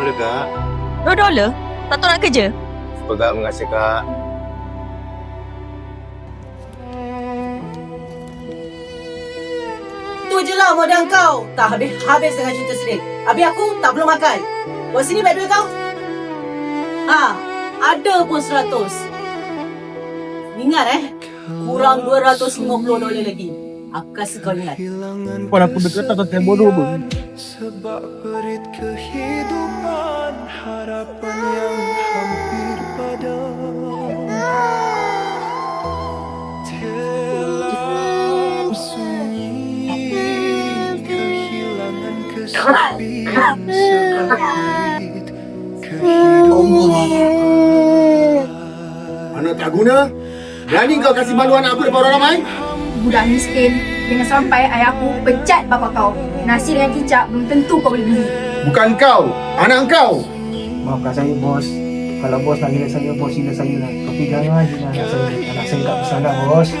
$2, Kak. $2? Tak tahu nak kerja? Semoga mengasih, Kak. Tu je lah modal kau. Tak habis-habis dengan cerita sedih. Habis aku tak belum makan. Buat sini baik duit kau. Ada pun 100. Ingat kurang $250 lagi. Aku kasih kau ingat. Walaupun dekat tak saya bodoh pun. Sebab perit kehidupan, harapan yang hampir padam. Dalam sunyi, kehilangan kesepian, sebab perit kehidupan. Anak tak guna? Berani kau kasih malu anak aku depan orang ramai? Budak miskin. Jangan sampai ayah aku pecat bapa kau. Nasi dengan kicap belum tentu kau boleh beli. Bukan kau, anak kau. Maafkan saya bos. Kalau bos nak hina saya, bos hina saya lah. Tapi jangan hina anak saya. Anak saya tak bersalah bos.